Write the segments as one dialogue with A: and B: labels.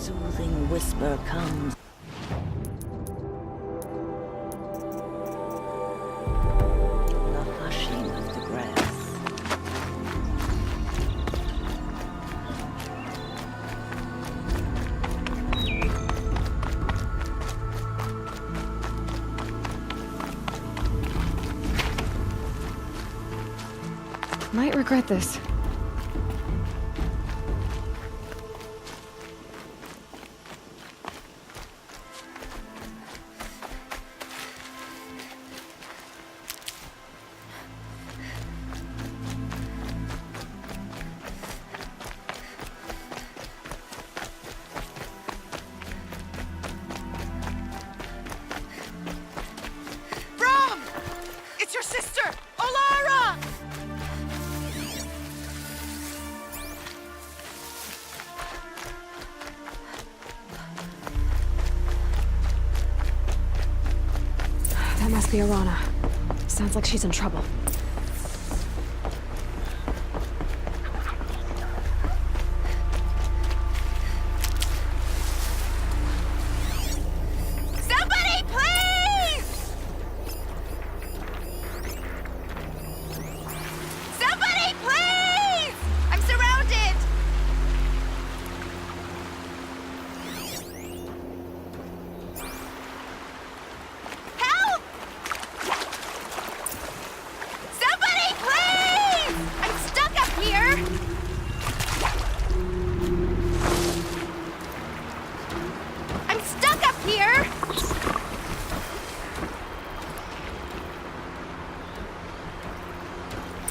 A: soothing whisper comes. The hushing of the grass.
B: Might regret this.
C: It's your sister, Olara!
B: That must be Arana. Sounds like she's in trouble.
C: Somebody, please! Somebody, please! I'm surrounded! Help! Somebody, please! I'm stuck up here! I'm stuck up here!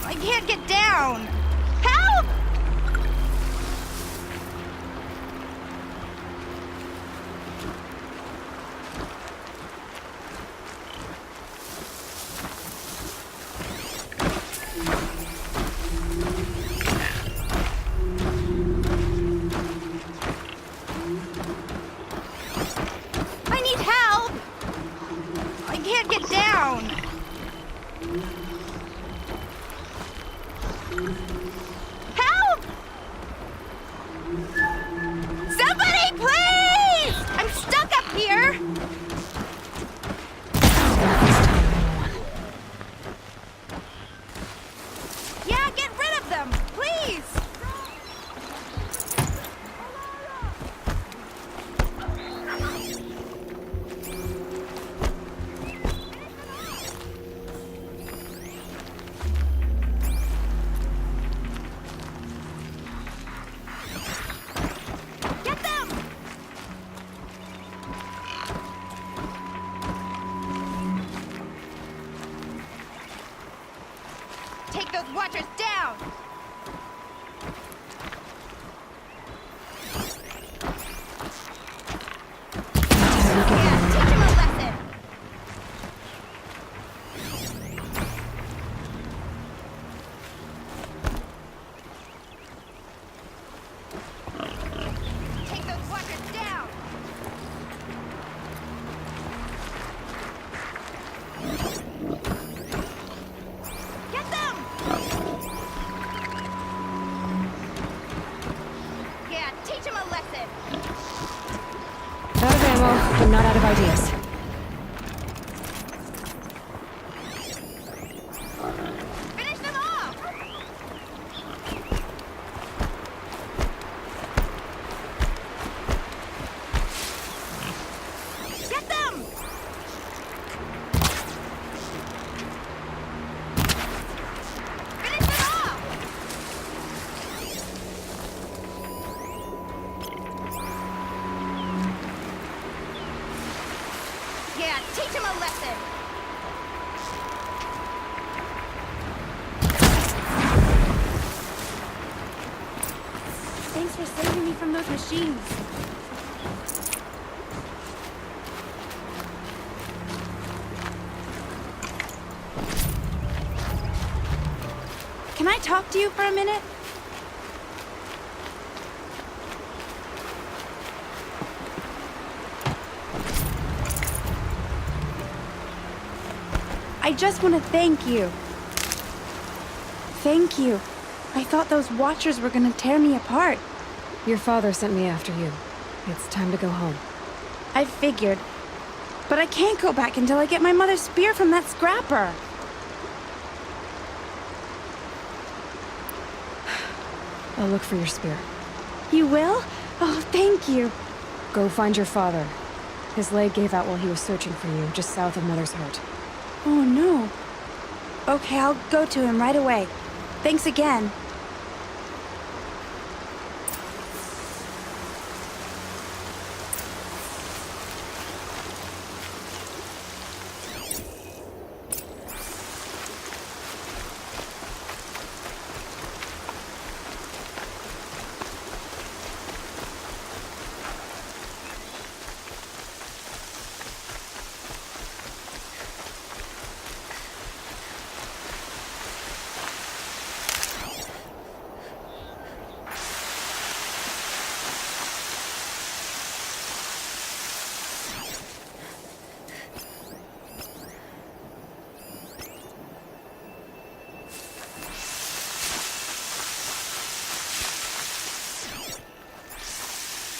C: I can't get down! Help! I need help! I can't get down! Help! Somebody, please! I'm stuck up here! Yeah, get rid of them, please! Get them! Take those watchers down! Yeah, teach them a lesson! Take those watchers down! Get them! Yeah, teach them a lesson!
B: Out of ammo, but not out of ideas.
C: Finish them off! Get them! Finish them off! Yeah, teach them a lesson!
B: Thanks for saving me from those machines.
D: Can I talk to you for a minute? I just want to thank you. Thank you. I thought those watchers were gonna tear me apart.
B: Your father sent me after you. It's time to go home.
D: I figured. But I can't go back until I get my mother's spear from that scrapper.
B: I'll look for your spear.
D: You will? Oh, thank you.
B: Go find your father. His leg gave out while he was searching for you, just south of Mother's Hurt.
D: Oh, no. Okay, I'll go to him right away. Thanks again.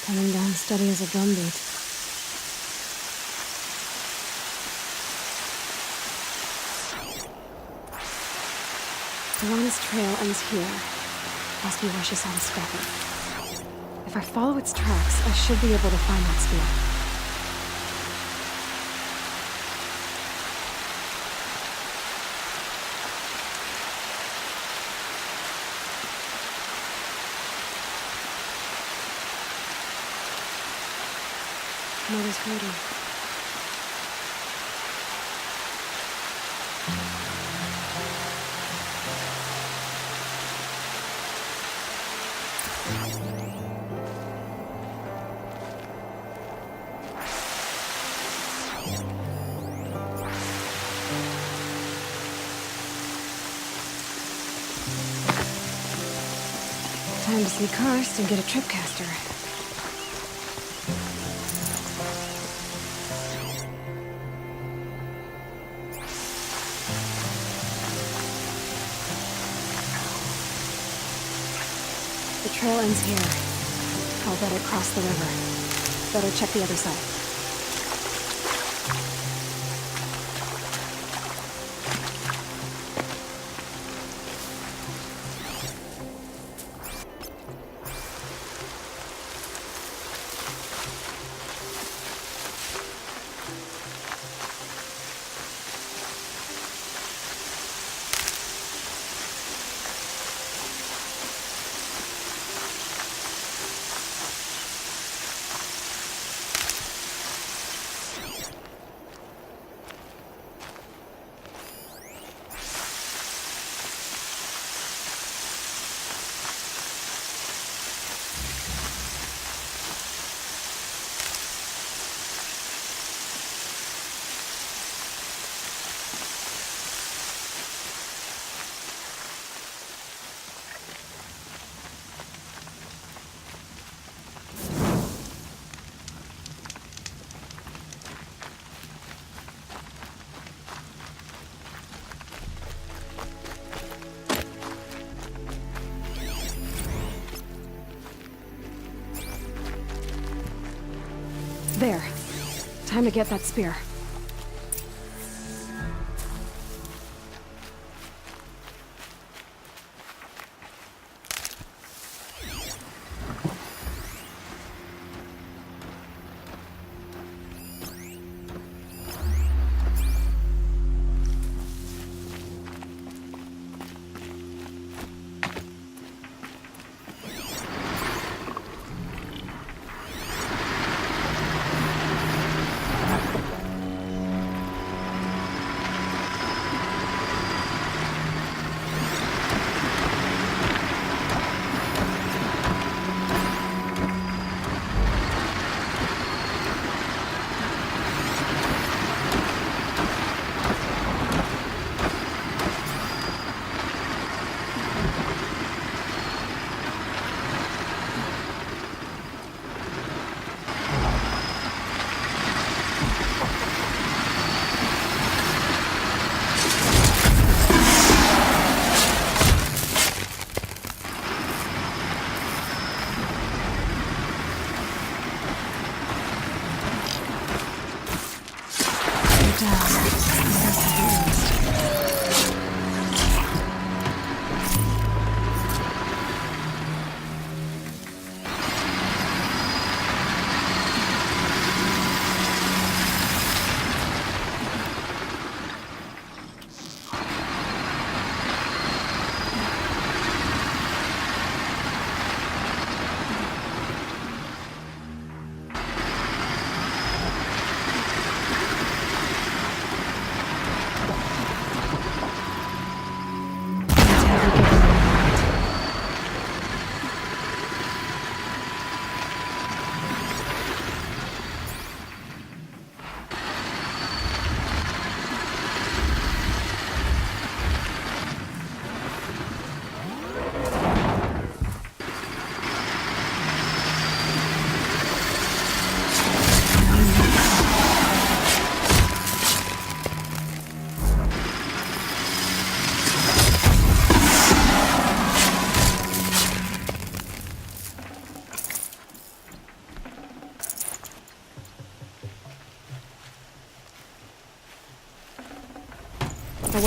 B: Coming down steady as a drumbeat. Alana's trail ends here. Must be where she saw the scrapper. If I follow its tracks, I should be able to find that spear. Mother's hurting. Time to see Karst and get a tripcaster. The trail ends here. I'll better cross the river. Better check the other side. There. Time to get that spear.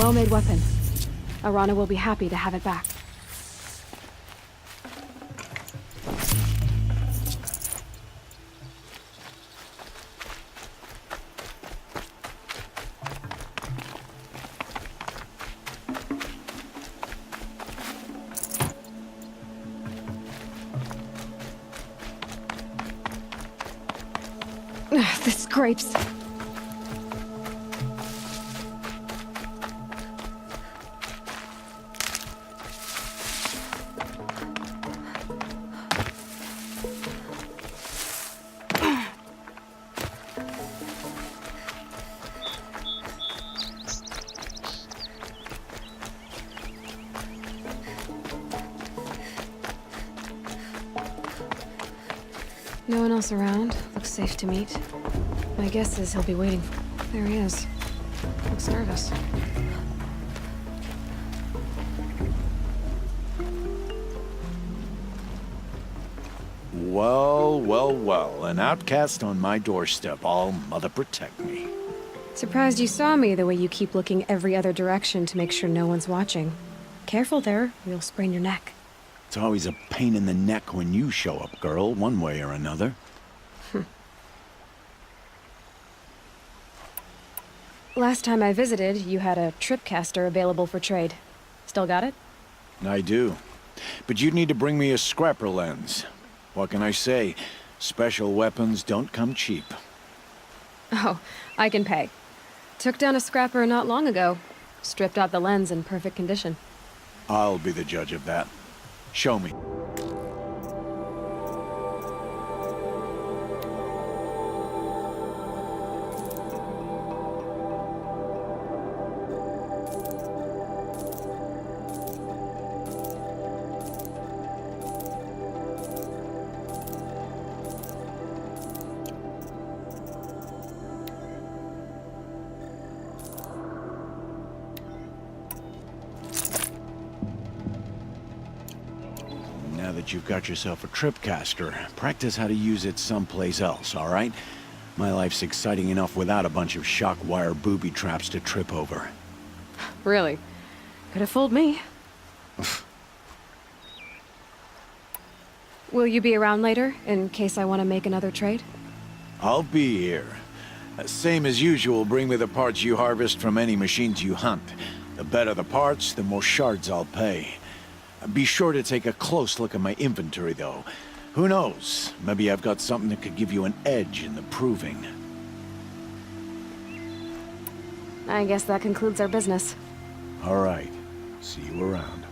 B: well-made weapon. Arana will be happy to have it back. The scrapes. No one else around. Looks safe to meet. My guess is he'll be waiting. There he is. Looks nervous.
E: Well, well, well. An outcast on my doorstep. All mother protect me.
B: Surprised you saw me the way you keep looking every other direction to make sure no one's watching. Careful there, you'll sprain your neck.
E: It's always a pain in the neck when you show up, girl, one way or another.
B: Last time I visited, you had a tripcaster available for trade. Still got it?
E: I do. But you'd need to bring me a scrapper lens. What can I say? Special weapons don't come cheap.
B: Oh, I can pay. Took down a scrapper not long ago. Stripped out the lens in perfect condition.
E: I'll be the judge of that. Show me. Now that you've got yourself a tripcaster, practice how to use it someplace else, all right? My life's exciting enough without a bunch of shock wire booby traps to trip over.
B: Really? Could have fooled me. Will you be around later, in case I want to make another trade?
E: I'll be here. Same as usual, bring me the parts you harvest from any machines you hunt. The better the parts, the more shards I'll pay. Be sure to take a close look at my inventory, though. Who knows? Maybe I've got something that could give you an edge in the proving.
B: I guess that concludes our business.
E: All right. See you around.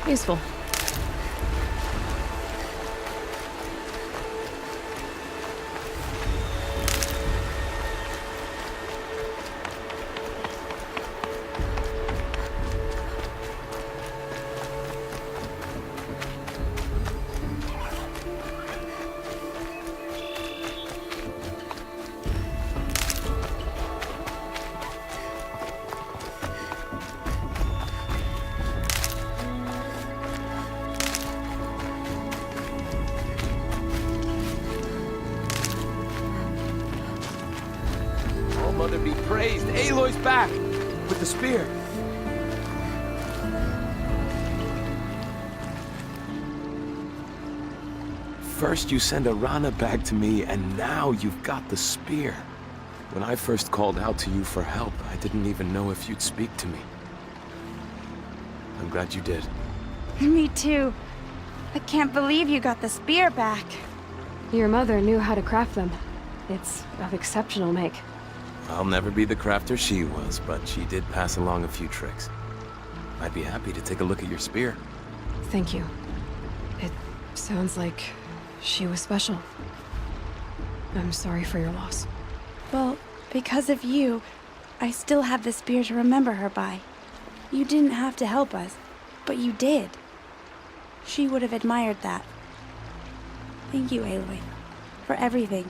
B: Useful.
F: Mother be praised. Aloy's back with the spear. First you send Arana back to me, and now you've got the spear. When I first called out to you for help, I didn't even know if you'd speak to me. I'm glad you did.
D: Me too. I can't believe you got the spear back.
B: Your mother knew how to craft them. It's of exceptional make.
F: I'll never be the crafter she was, but she did pass along a few tricks. I'd be happy to take a look at your spear.
B: Thank you. It sounds like she was special. I'm sorry for your loss.
D: Well, because of you, I still have the spear to remember her by. You didn't have to help us, but you did. She would have admired that. Thank you, Aloy, for everything.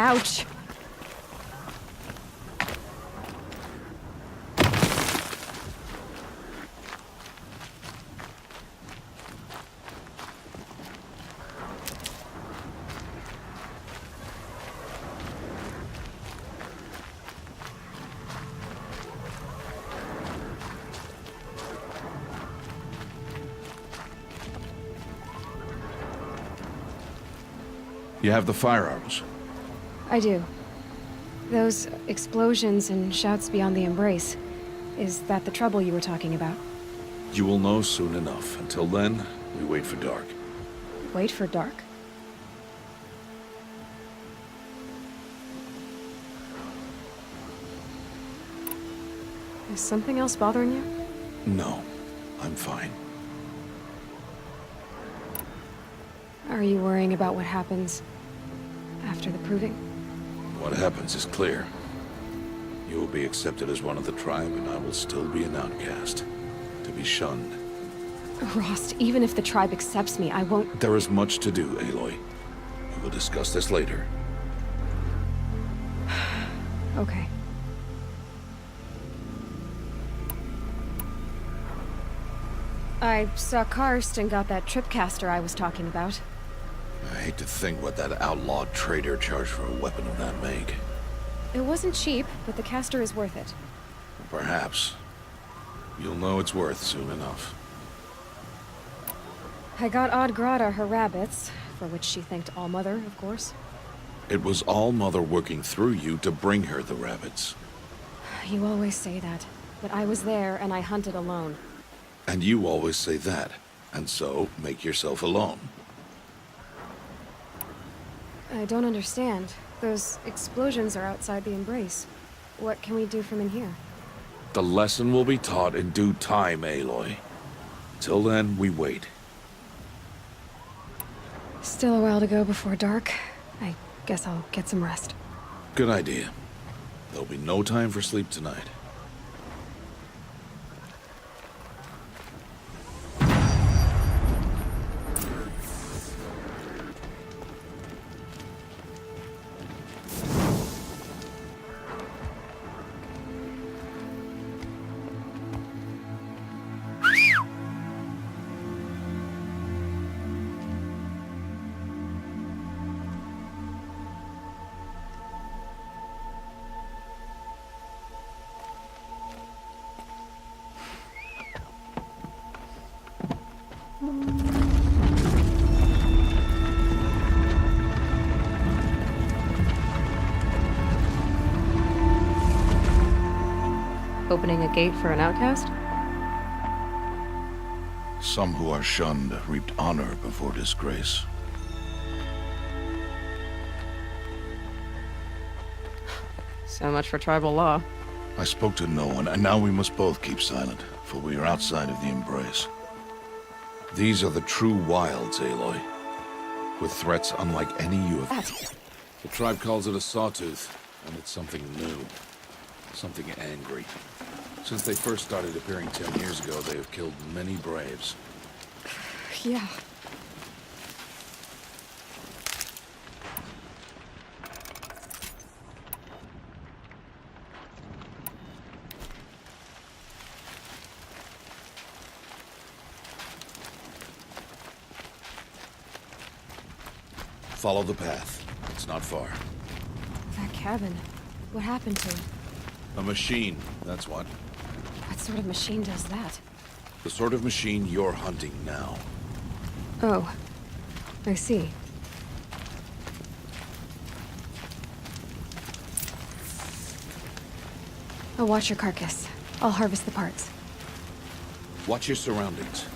B: Ouch!
G: You have the firearms.
B: I do. Those explosions and shouts beyond the embrace. Is that the trouble you were talking about?
G: You will know soon enough. Until then, we wait for dark.
B: Wait for dark? Is something else bothering you?
G: No, I'm fine.
B: Are you worrying about what happens after the proving?
G: What happens is clear. You will be accepted as one of the tribe, and I will still be an outcast. To be shunned.
B: Rost, even if the tribe accepts me, I won't...
G: There is much to do, Aloy. We will discuss this later.
B: Okay. I saw Karst and got that tripcaster I was talking about.
G: I hate to think what that outlawed trader charged for a weapon of that make.
B: It wasn't cheap, but the caster is worth it.
G: Perhaps. You'll know it's worth soon enough.
B: I got Odd Grata her rabbits, for which she thanked Allmother, of course.
G: It was All-Mother working through you to bring her the rabbits.
B: You always say that, but I was there and I hunted alone.
G: And you always say that, and so make yourself alone.
B: I don't understand. Those explosions are outside the embrace. What can we do from in here?
G: The lesson will be taught in due time, Aloy. Till then, we wait.
B: Still a while to go before dark. I guess I'll get some rest.
G: Good idea. There'll be no time for sleep tonight.
B: Opening a gate for an outcast?
G: Some who are shunned reaped honor before disgrace.
B: So much for tribal law.
G: I spoke to no one, and now we must both keep silent, for we are outside of the embrace. These are the true wilds, Aloy, with threats unlike any you have... The tribe calls it a sawtooth, and it's something new. Something angry. Since they first started appearing 10 years ago, they have killed many braves.
B: Yeah.
G: Follow the path. It's not far.
B: That cabin. What happened to it?
G: A machine, that's what.
B: What sort of machine does that?
G: The sort of machine you're hunting now.
B: Oh. I see. I'll watch your carcass. I'll harvest the parts.
G: Watch your surroundings.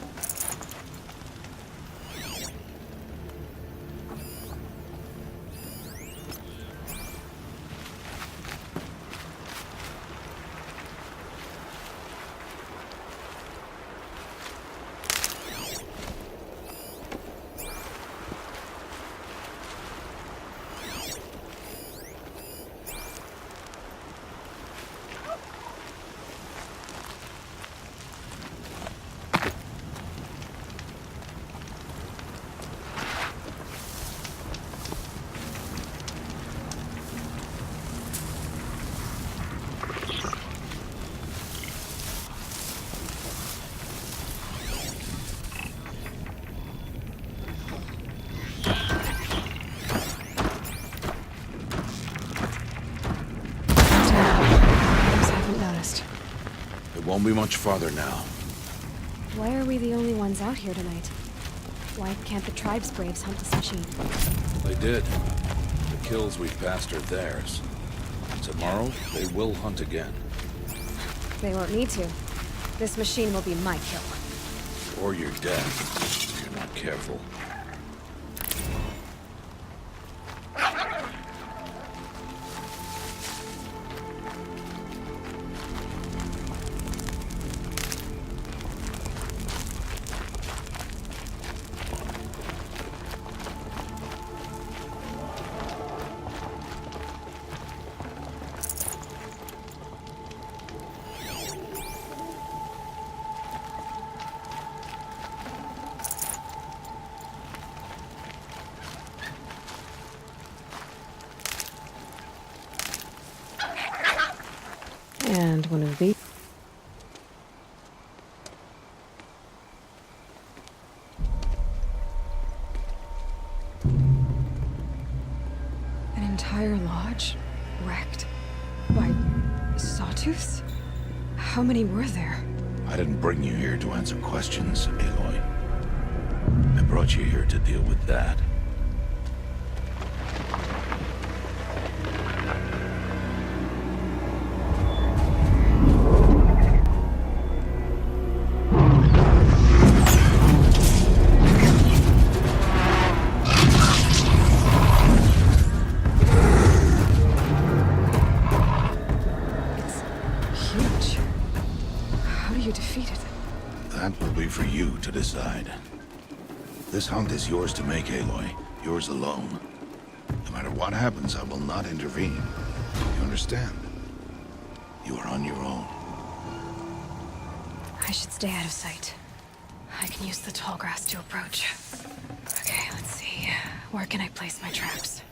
G: Won't be much farther now.
B: Why are we the only ones out here tonight? Why can't the tribe's braves hunt this machine?
G: They did. The kills we passed are theirs. Tomorrow, they will hunt again.
B: They won't need to. This machine will be my kill.
G: Or your death, if you're not careful.
B: And one of these. entire lodge wrecked by sawtooths? How many were there?
G: I didn't bring you here to answer questions, Aloy. I brought you here to deal with that.
B: Huge. How do you defeat it?
G: That will be for you to decide. This hunt is yours to make, Aloy. Yours alone. No matter what happens, I will not intervene. You understand? You are on your own.
B: I should stay out of sight. I can use the tall grass to approach. Okay, let's see. Where can I place my traps?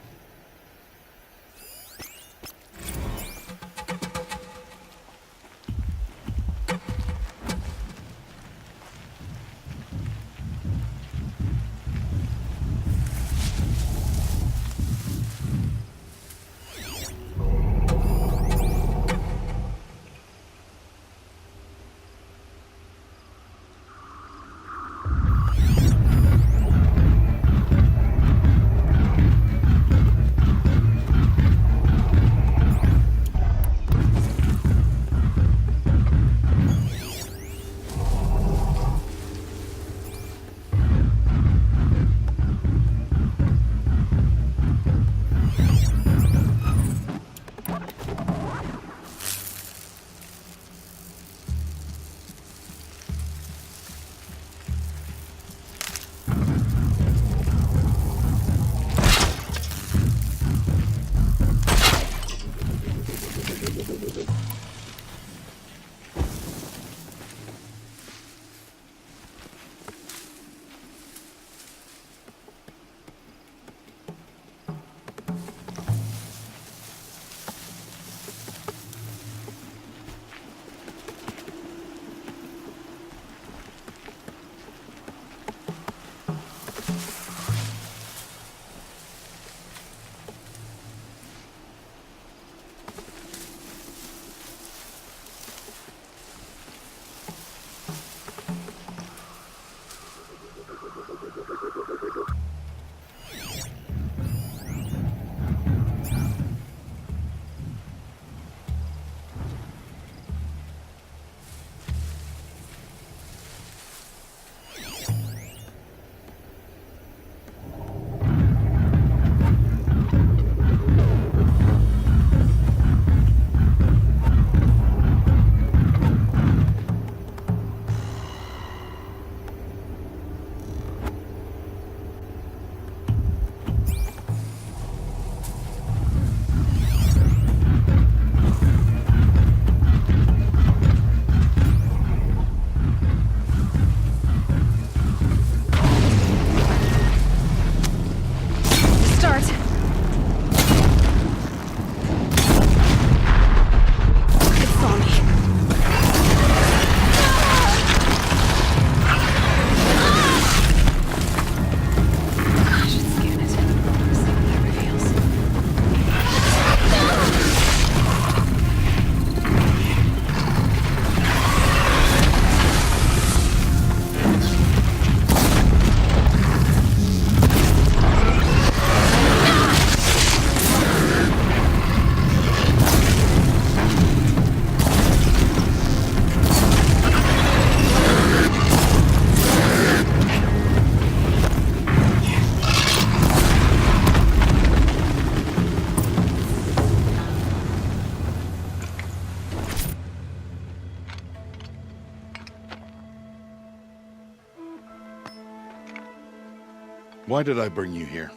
G: Why did I bring you here?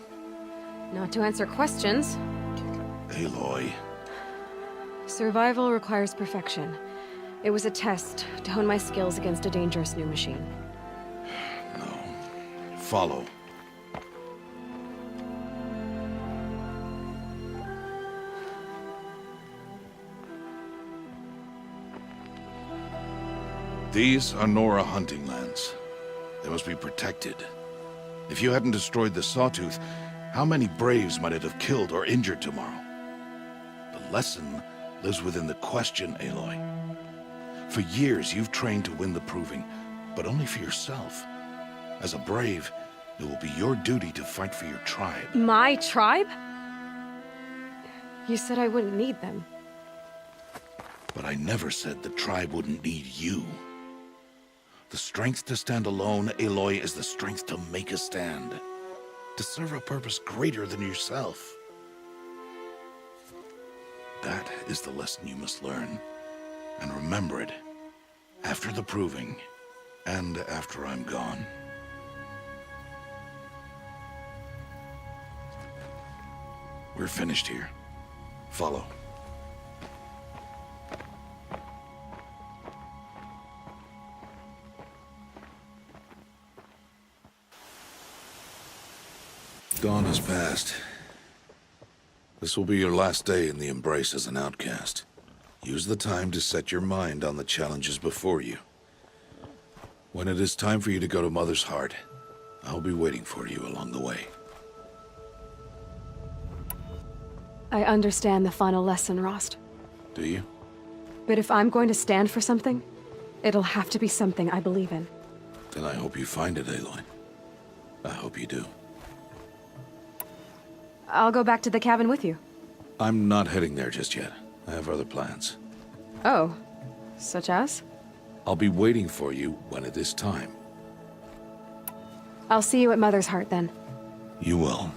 B: Not to answer questions.
G: Aloy.
B: Survival requires perfection. It was a test to hone my skills against a dangerous new machine.
G: No. Follow. These are Nora hunting lands. They must be protected. If you hadn't destroyed the Sawtooth, How many Braves might it have killed or injured tomorrow? The lesson lives within the question, Aloy. For years, you've trained to win the proving, but only for yourself. As a Brave, it will be your duty to fight for your tribe.
B: My tribe? You said I wouldn't need them.
G: But I never said the tribe wouldn't need you. The strength to stand alone, Aloy, is the strength to make a stand. To serve a purpose greater than yourself. That is the lesson you must learn. And remember it. After the proving, and after I'm gone. We're finished here. Follow. Dawn has passed. This will be your last day in the Embrace as an outcast. Use the time to set your mind on the challenges before you. When it is time for you to go to Mother's Heart, I'll be waiting for you along the way.
B: I understand the final lesson, Rost.
G: Do you?
B: But if I'm going to stand for something, it'll have to be something I believe in.
G: Then I hope you find it, Aloy. I hope you do.
B: I'll go back to the cabin with you.
G: I'm not heading there just yet. I have other plans.
B: Oh, such as?
G: I'll be waiting for you when it is time.
B: I'll see you at Mother's Heart then.
G: You will.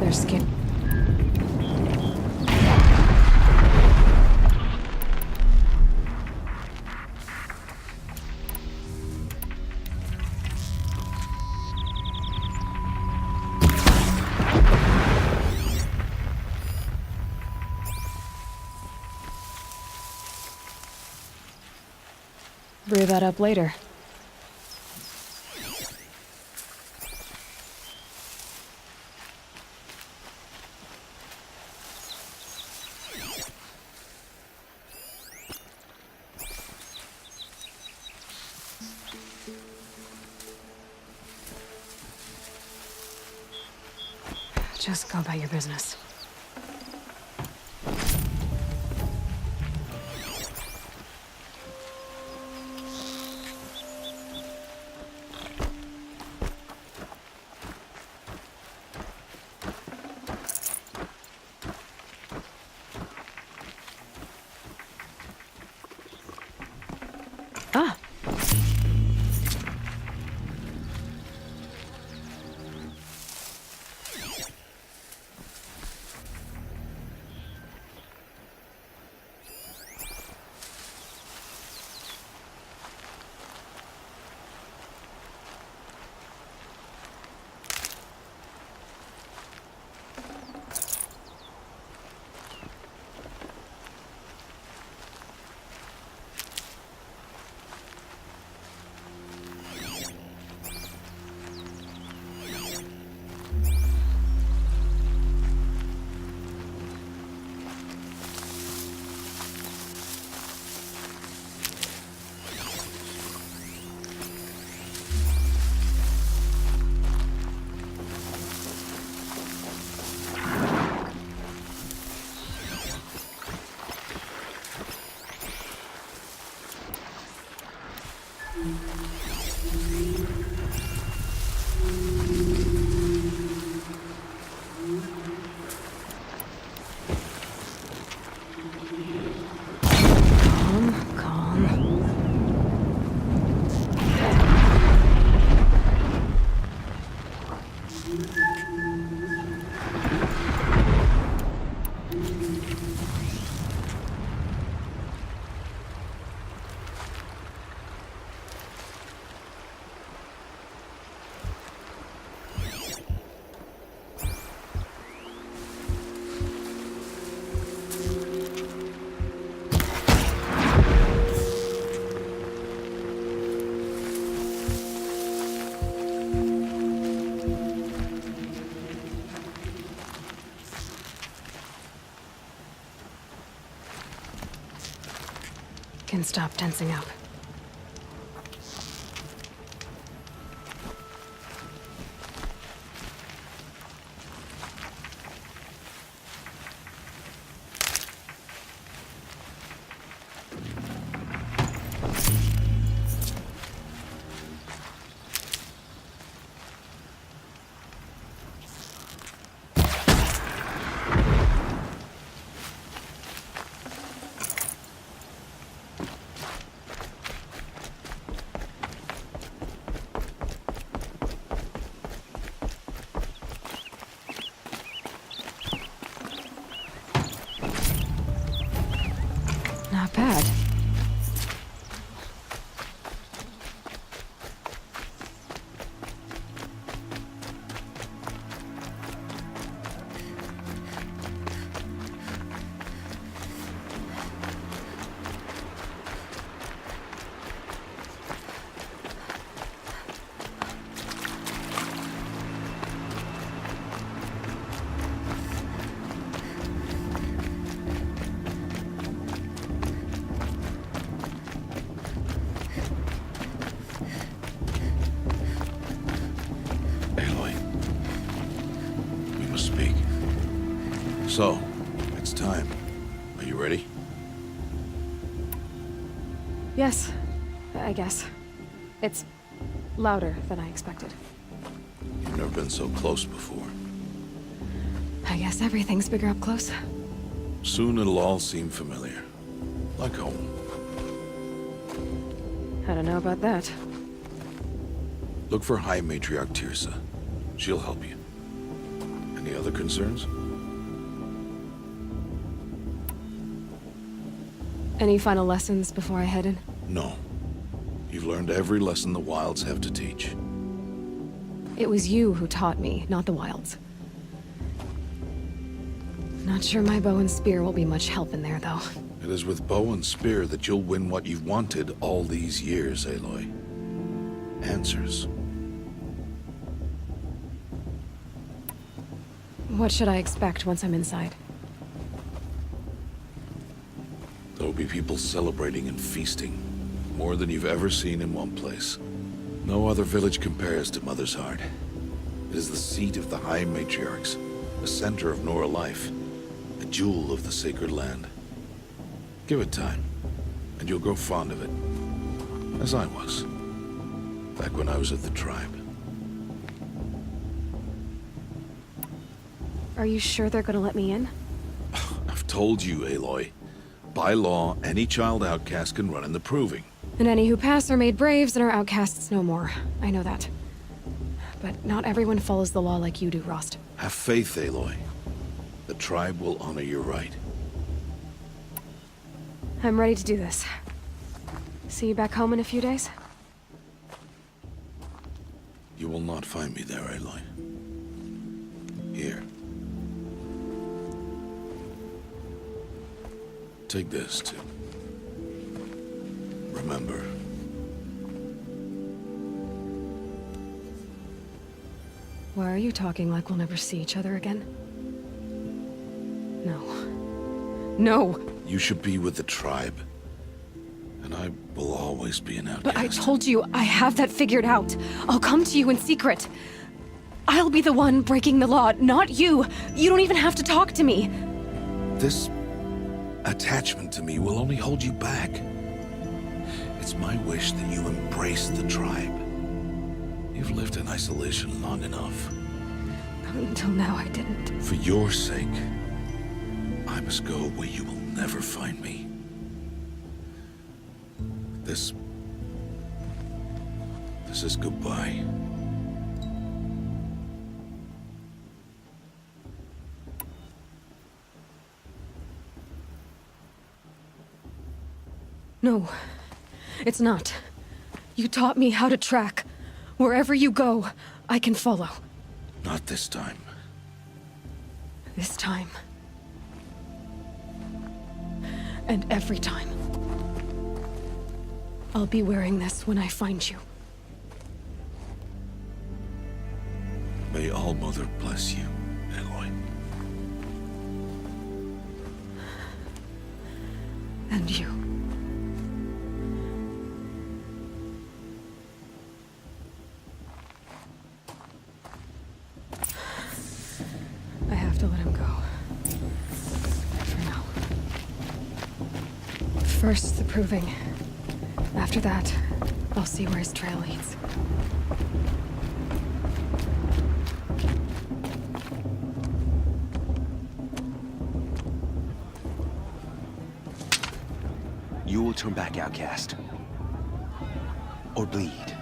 B: Their skin. Brew that up later. Just go about your business. Ah. can stop tensing up. Not bad.
G: Aloy, we must speak. So, it's time. Are you ready?
B: Yes, I guess. It's louder than I expected.
G: You've never been so close before.
B: I guess everything's bigger up close.
G: Soon it'll all seem familiar. Like home.
B: I don't know about that.
G: Look for High Matriarch Tirsa. She'll help you. Any other concerns?
B: Any final lessons before I head in?
G: No. You've learned every lesson the Wilds have to teach.
B: It was you who taught me, not the Wilds. Not sure my bow and spear will be much help in there, though.
G: It is with bow and spear that you'll win what you've wanted all these years, Aloy. Answers.
B: What should I expect once I'm inside?
G: There'll be people celebrating and feasting. More than you've ever seen in one place. No other village compares to Mother's Heart. It is the seat of the High Matriarchs, the center of Nora life, a jewel of the sacred land. Give it time, and you'll grow fond of it. As I was, back when I was at the tribe.
B: Are you sure they're gonna let me in?
G: I've told you, Aloy. By law, any child outcast can run in the proving.
B: And any who pass are made braves and are outcasts no more. I know that. But not everyone follows the law like you do, Rost.
G: Have faith, Aloy. The tribe will honor your right.
B: I'm ready to do this. See you back home in a few days?
G: You will not find me there, Aloy. Here. Take this, too. Remember.
B: Why are you talking like we'll never see each other again? No. No!
G: You should be with the tribe. And I will always be an outcast.
B: But I told you, I have that figured out. I'll come to you in secret. I'll be the one breaking the law, not you. You don't even have to talk to me.
G: This attachment to me will only hold you back. It's my wish that you embrace the tribe. You've lived in isolation long enough.
B: Until now, I didn't.
G: For your sake, I must go where you will never find me. This is goodbye.
B: No, it's not. You taught me how to track. Wherever you go, I can follow.
G: Not this time.
B: This time. And every time. I'll be wearing this when I find you.
G: May All-Mother bless you, Aloy.
B: And you. First, the proving. After that, I'll see where his trail leads.
H: You will turn back, outcast. Or bleed.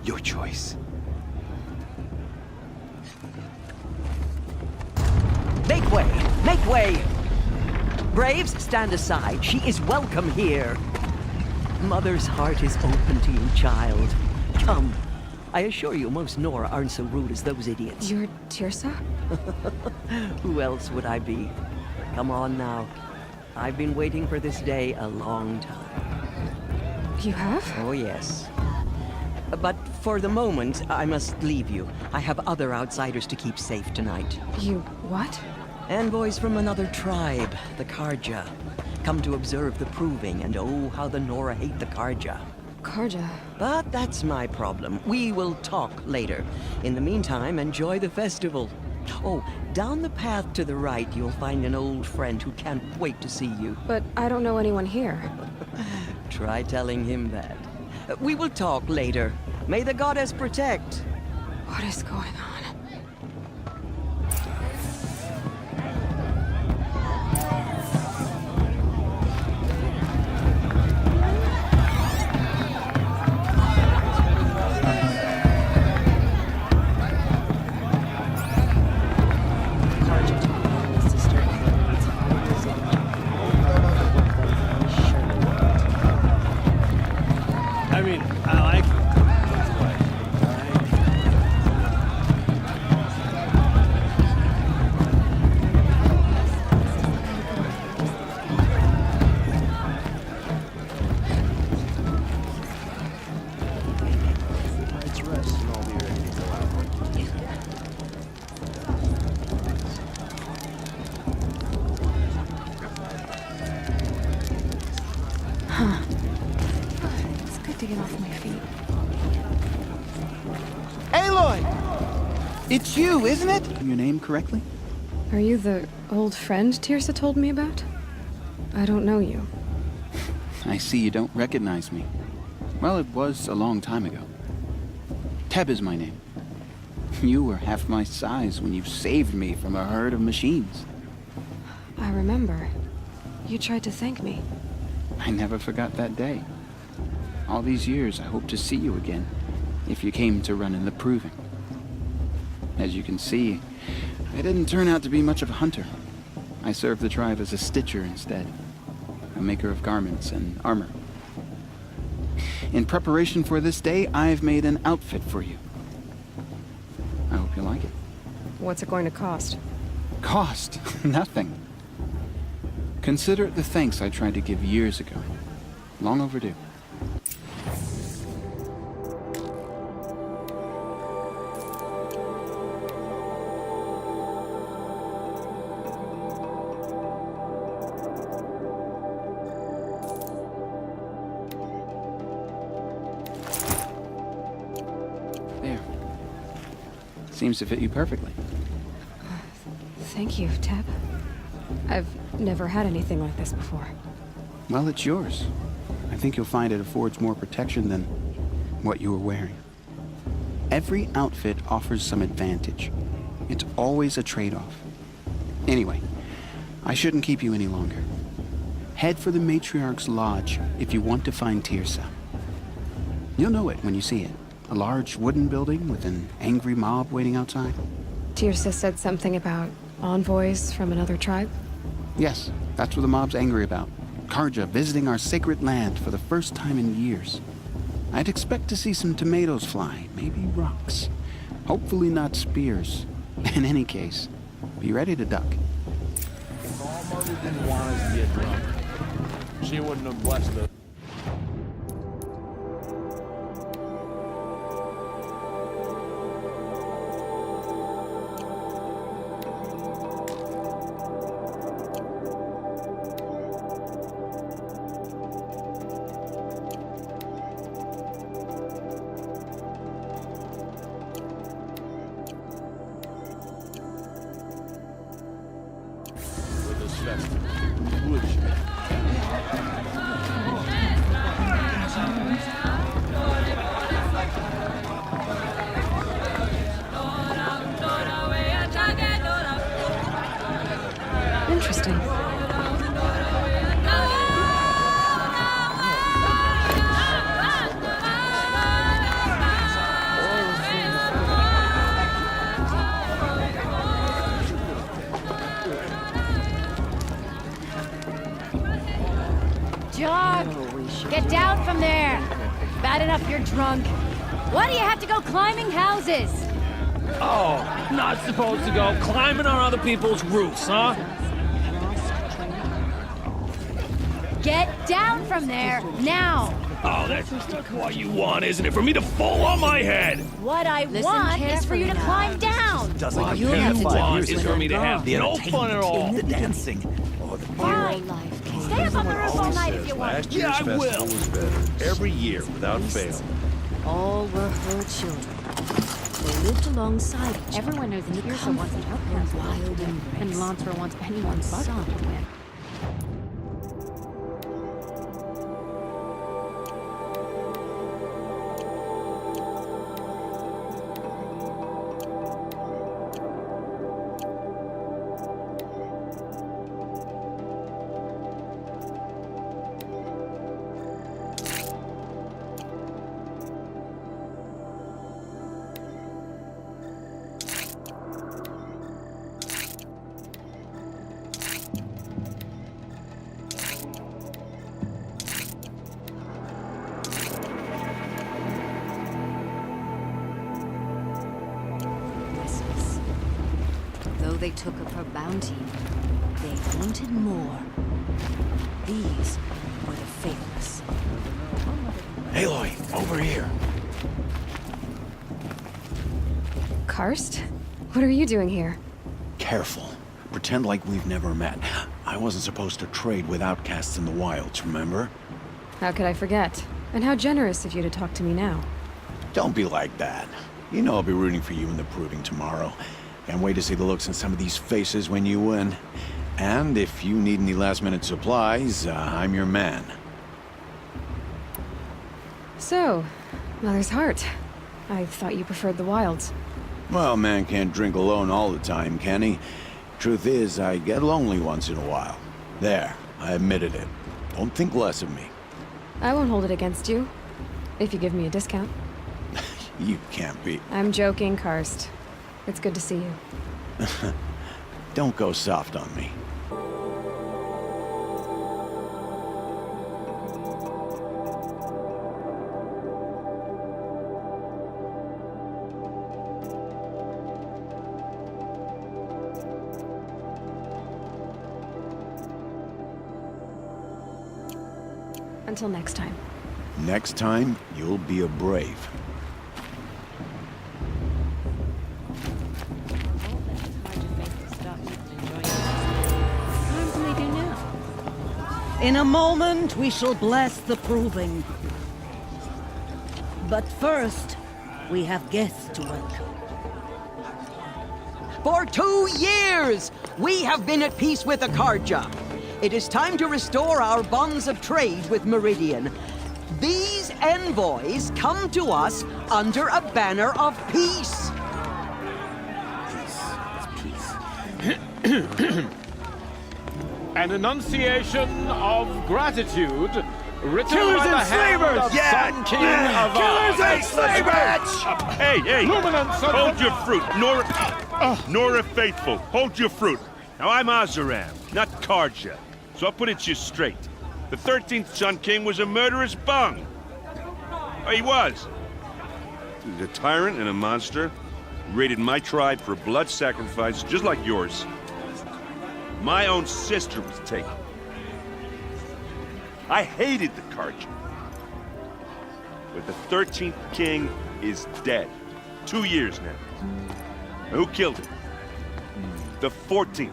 H: Your choice.
A: Make way! Make way! Braves, stand aside. She is welcome here. Mother's heart is open to you, child. Come. I assure you, most Nora aren't so rude as those idiots.
B: You're Tirsa?
A: Who else would I be? Come on now. I've been waiting for this day a long time.
B: You have?
A: Oh, yes. But for the moment, I must leave you. I have other outsiders to keep safe tonight.
B: You what?
A: Envoys from another tribe, the Karja. Come to observe the proving, and oh, how the Nora hate the Karja.
B: Karja.
A: But that's my problem. We will talk later. In the meantime, enjoy the festival. Oh, down the path to the right, you'll find an old friend who can't wait to see you.
B: But I don't know anyone here.
A: Try telling him that. We will talk later. May the goddess protect.
B: What is going on?
E: I mean, I like it.
B: It's good to get off my feet.
I: Aloy! It's you, isn't it? Your name correctly?
B: Are you the old friend Tirsa told me about? I don't know you.
I: I see you don't recognize me. Well, it was a long time ago. Teb is my name. You were half my size when you saved me from a herd of machines.
B: I remember. You tried to thank me.
I: I never forgot that day. All these years, I hope to see you again, if you came to run in the proving. As you can see, I didn't turn out to be much of a hunter. I served the tribe as a stitcher instead, a maker of garments and armor. In preparation for this day, I've made an outfit for you. I hope you like it.
B: What's it going to cost?
I: Cost? Nothing. Consider it the thanks I tried to give years ago. Long overdue. There. Seems to fit you perfectly.
B: Thank you, Teb. I've never had anything like this before.
I: Well, it's yours. I think you'll find it affords more protection than what you were wearing. Every outfit offers some advantage. It's always a trade-off. Anyway, I shouldn't keep you any longer. Head for the Matriarch's Lodge if you want to find Tirsa. You'll know it when you see it. A large wooden building with an angry mob waiting outside.
B: Tirsa said something about envoys from another tribe?
I: Yes, that's what the mob's angry about. Karja visiting our sacred land for the first time in years. I'd expect to see some tomatoes fly, maybe rocks. Hopefully not spears. In any case, be ready to duck.
E: If all Mother didn't want us to get drunk, she wouldn't have blessed us.
G: festival. Would you?
B: Interesting.
C: Jog! Get down from there! Bad enough you're drunk. Why do you have to go climbing houses?
J: Oh, not supposed to go climbing on other people's roofs, huh?
C: Get down from there, now!
J: Oh, that's what you want, isn't it? For me to fall on my head!
C: What I want is for you to climb down!
J: What you want is for me to have no fun at all.
H: The dancing. Oh, the
C: Fine. Stay up on the roof all night if you want.
G: Last year's festival was better. Every year, without fail.
K: All were her children. They lived alongside each other.
B: Everyone knows that Tirsa wants an outcast
K: Wild embrace.
B: and Lansra wants anyone but
K: Son.
B: to win.
K: Though they took of her bounty, they wanted more. These were the faithless.
E: Aloy, over here.
B: Karst? What are you doing here?
E: Careful. Pretend like we've never met. I wasn't supposed to trade with outcasts in the wilds, remember?
B: How could I forget? And how generous of you to talk to me now.
E: Don't be like that. You know I'll be rooting for you in the proving tomorrow. Can't wait to see the looks on some of these faces when you win. And if you need any last-minute supplies, I'm your man.
B: So, Mother's Heart. I thought you preferred the wilds.
E: Well, man can't drink alone all the time, can he? Truth is, I get lonely once in a while. There, I admitted it. Don't think less of me.
B: I won't hold it against you, if you give me a discount.
E: You can't be.
B: I'm joking, Karst. It's good to see you.
E: Don't go soft on me.
B: Until next time.
E: Next time, you'll be a brave.
L: In a moment, we shall bless the proving. But first, we have guests to welcome.
A: For 2 years, we have been at peace with Akarja. It is time to restore our bonds of trade with Meridian. These envoys come to us under a banner of peace.
J: An enunciation of gratitude written
E: Killers
J: by the
E: and
J: hand
E: slavers!
J: of
E: Yeah!
J: Sun King of
E: Killers and
J: slavers!
M: Hey!
J: Luminance of
M: Hold your fruit, Nora Faithful. Hold your fruit. Now, I'm Azaram, not Karja. So I'll put it to you straight. The 13th Sun King was a murderous bung. Oh, he was. He was a tyrant and a monster. He raided my tribe for blood sacrifice, just like yours. My own sister was taken. I hated the Karja. But the 13th king is dead. 2 years now. Now, who killed him? The 14th.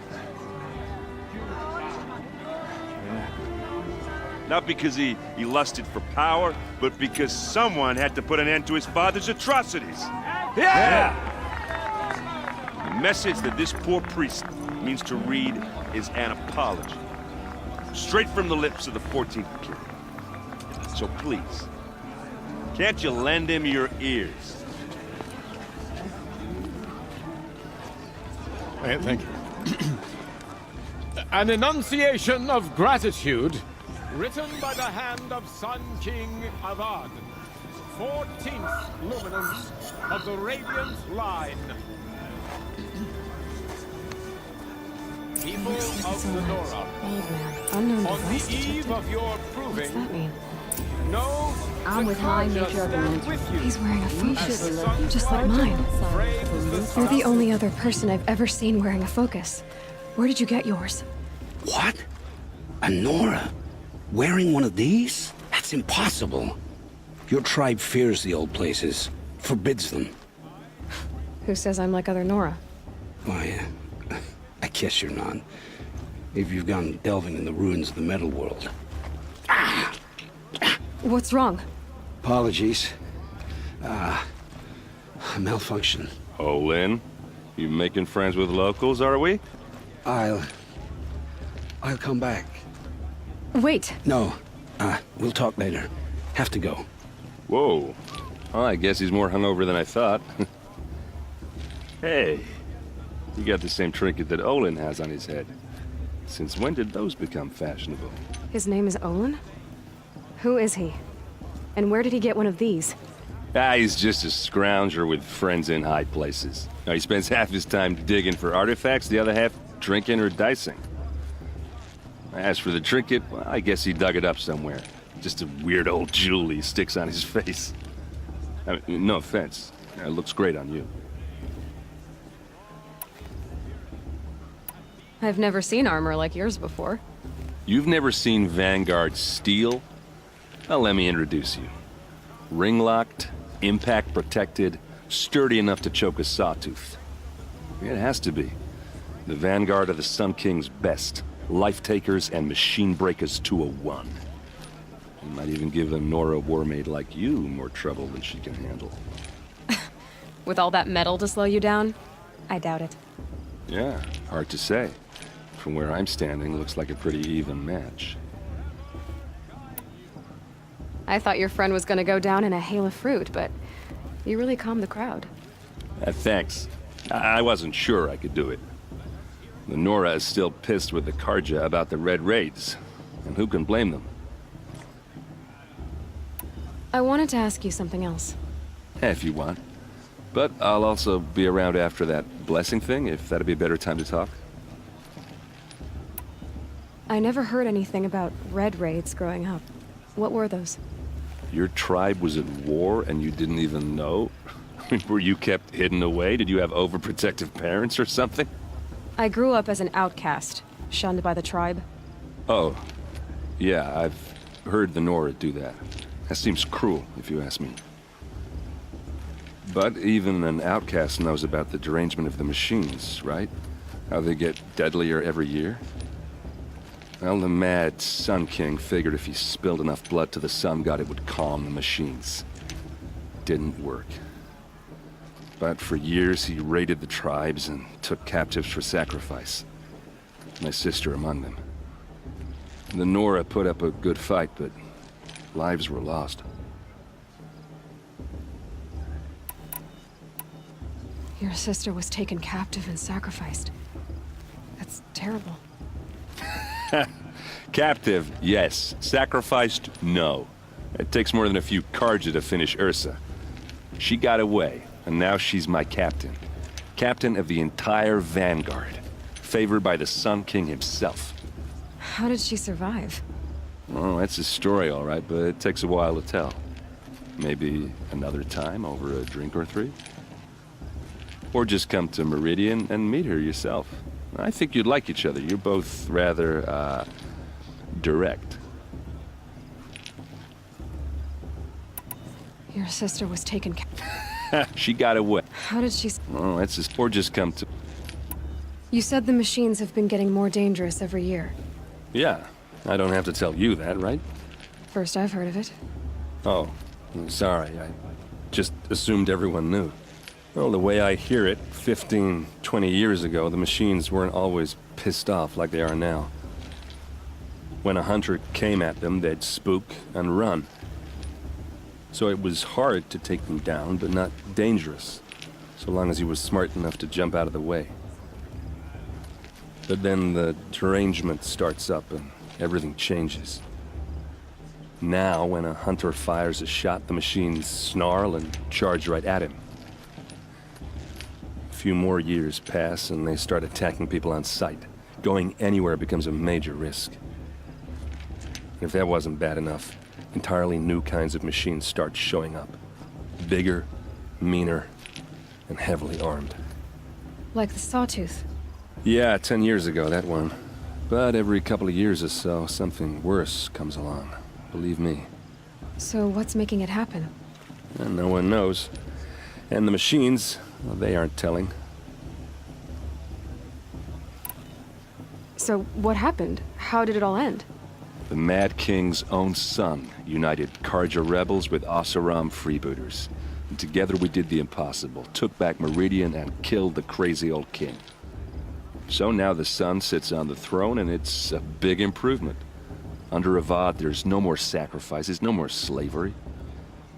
M: Not because he lusted for power, but because someone had to put an end to his father's atrocities.
J: Yeah!
M: The message that this poor priest means to read is an apology. Straight from the lips of the 14th king. So please, can't you lend him your ears?
J: Thank you. An enunciation of gratitude, written by the hand of Sun King Avad, 14th luminance of the Radiant Line. People of the Nora,
B: Unknown
J: on the
B: device
J: eve
B: detected.
J: of your
B: What's
J: proving,
B: that mean?
J: know
L: I'm
J: the
L: with High
J: Carja
L: Major
J: stand with you.
B: He's wearing a
J: As
B: focus,
J: the sun
B: just like
J: rises,
B: mine.
J: frames the
B: You're the
J: sun.
B: only other person I've ever seen wearing a focus. Where did you get yours?
N: What? A Nora? Wearing one of these? That's impossible. Your tribe fears the old places, forbids them.
B: Who says I'm like other Nora?
N: Why, I guess you're not. If you've gone delving in the ruins of the metal world.
B: What's wrong?
N: Apologies. A malfunction.
M: Oh, Lynn? You making friends with locals, are we?
N: I'll come back.
B: Wait.
N: No. We'll talk later. Have to go.
M: Whoa. Oh, I guess he's more hungover than I thought. Hey, you got the same trinket that Olin has on his head. Since when did those become fashionable?
B: His name is Olin? Who is he? And where did he get one of these?
M: He's just a scrounger with friends in high places. Now, he spends half his time digging for artifacts, the other half drinking or dicing. As for the trinket, well, I guess he dug it up somewhere. Just a weird old jewel he sticks on his face. I mean, no offense. It looks great on you.
B: I've never seen armor like yours before.
M: You've never seen Vanguard steel? Well, let me introduce you. Ring-locked, impact-protected, sturdy enough to choke a sawtooth. It has to be. The Vanguard of the Sun King's best. Life-takers and machine-breakers to a one. You might even give a Nora warmaid like you more trouble than she can handle.
B: With all that metal to slow you down? I doubt it.
M: Yeah, hard to say. From where I'm standing, looks like a pretty even match.
B: I thought your friend was gonna go down in a hail of fruit, but you really calmed the crowd.
M: Thanks. I wasn't sure I could do it. The Nora is still pissed with the Carja about the Red Raids, and who can blame them?
B: I wanted to ask you something else.
M: If you want. But I'll also be around after that blessing thing, if that'd be a better time to talk.
B: I never heard anything about red raids growing up. What were those?
M: Your tribe was at war and you didn't even know? Were you kept hidden away? Did you have overprotective parents or something?
B: I grew up as an outcast, shunned by the tribe.
M: Oh, yeah, I've heard the Nora do that. That seems cruel, if you ask me. But even an outcast knows about the derangement of the machines, right? How they get deadlier every year? Well, the mad Sun King figured if he spilled enough blood to the Sun God, it would calm the machines. Didn't work. But for years, he raided the tribes and took captives for sacrifice. My sister among them. The Nora put up a good fight, but lives were lost.
B: Your sister was taken captive and sacrificed. That's terrible.
M: Captive, yes. Sacrificed, no. It takes more than a few Carja to finish Ursa. She got away, and now she's my captain. Captain of the entire Vanguard. Favored by the Sun King himself.
B: How did she survive?
M: Oh, that's a story, all right, but it takes a while to tell. Maybe another time over a drink or three? Or just come to Meridian and meet her yourself. I think you'd like each other. You're both rather, direct.
B: Your sister was taken
M: She got away.
B: How did she...
M: Oh, that's just... Or just come to...
B: You said the machines have been getting more dangerous every year.
M: Yeah, I don't have to tell you that, right?
B: First I've heard of it.
M: Oh, sorry. I just assumed everyone knew.
O: Well, the way I hear it, 15, 20 years ago, the machines weren't always pissed off like they are now. When a hunter came at them, they'd spook and run. So it was hard to take them down, but not dangerous, so long as he was smart enough to jump out of the way. But then the derangement starts up and everything changes. Now, when a hunter fires a shot, the machines snarl and charge right at him. A few more years pass and they start attacking people on sight. Going anywhere becomes a major risk. If that wasn't bad enough, entirely new kinds of machines start showing up. Bigger, meaner, and heavily armed.
B: Like the Sawtooth.
O: Yeah, 10 years ago, that one. But every couple of years or so, something worse comes along. Believe me.
B: So what's making it happen?
O: And no one knows. And the machines, well, they aren't telling.
B: So what happened? How did it all end?
O: The Mad King's own son united Karja rebels with Oseram freebooters. And together we did the impossible, took back Meridian and killed the crazy old king. So now the son sits on the throne and it's a big improvement. Under Avad, there's no more sacrifices, no more slavery.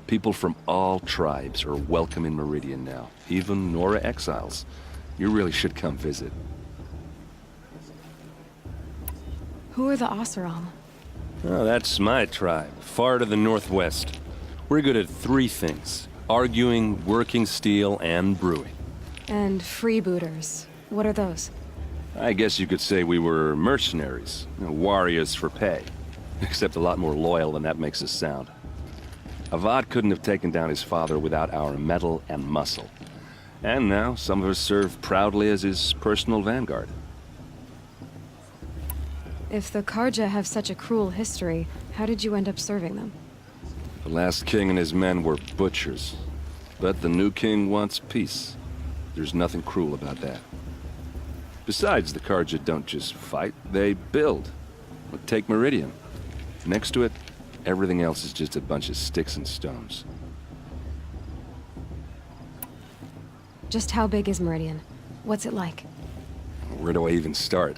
O: People from all tribes are welcome in Meridian now, even Nora exiles. You really should come visit.
B: Who are the Oseram?
O: Oh, that's my tribe, far to the northwest. We're good at 3 things: arguing, working steel, and brewing.
B: And freebooters. What are those?
O: I guess you could say we were mercenaries, warriors for pay. Except a lot more loyal than that makes us sound. Avad couldn't have taken down his father without our metal and muscle. And now, some of us serve proudly as his personal vanguard.
B: If the Karja have such a cruel history, how did you end up serving them?
O: The last king and his men were butchers. But the new king wants peace. There's nothing cruel about that. Besides, the Karja don't just fight, they build. Take Meridian. Next to it, everything else is just a bunch of sticks and stones.
B: Just how big is Meridian? What's it like?
O: Where do I even start?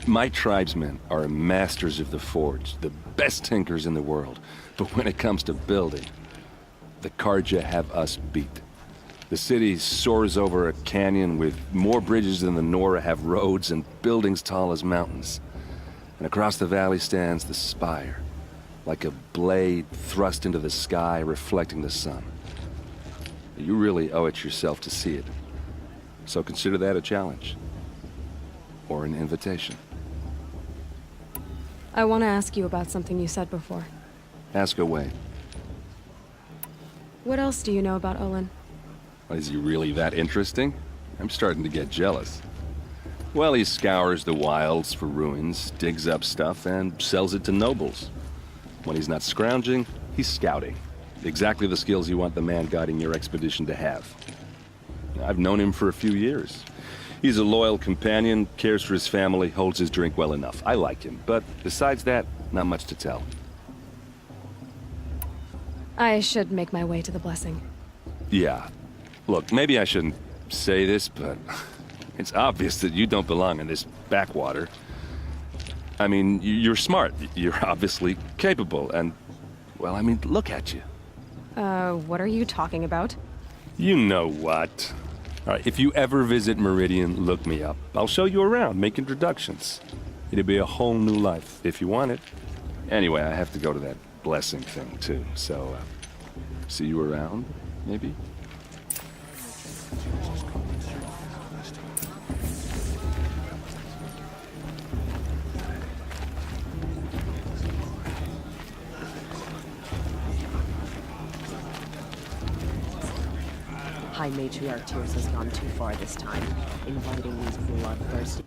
O: My tribesmen are masters of the forge, the best tinkers in the world. But when it comes to building, the Karja have us beat. The city soars over a canyon with more bridges than the Nora have roads and buildings tall as mountains. And across the valley stands the spire, like a blade thrust into the sky, reflecting the sun. You really owe it yourself to see it. So consider that a challenge. Or an invitation.
B: I want to ask you about something you said before.
O: Ask away.
B: What else do you know about Olin?
O: Is he really that interesting? I'm starting to get jealous. Well, he scours the wilds for ruins, digs up stuff, and sells it to nobles. When he's not scrounging, he's scouting. Exactly the skills you want the man guiding your expedition to have. I've known him for a few years. He's a loyal companion, cares for his family, holds his drink well enough. I like him, but besides that, not much to tell.
B: I should make my way to the blessing.
O: Yeah. Look, maybe I shouldn't say this, but it's obvious that you don't belong in this backwater. I mean, you're smart. You're obviously capable, and, well, I mean, look at you.
B: What are you talking about?
O: You know what. All right, if you ever visit Meridian, look me up. I'll show you around, make introductions. It'll be a whole new life, if you want it. Anyway, I have to go to that blessing thing, too, so, see you around, maybe?
P: High Matriarch Tears has gone too far this time, inviting these bloodthirsty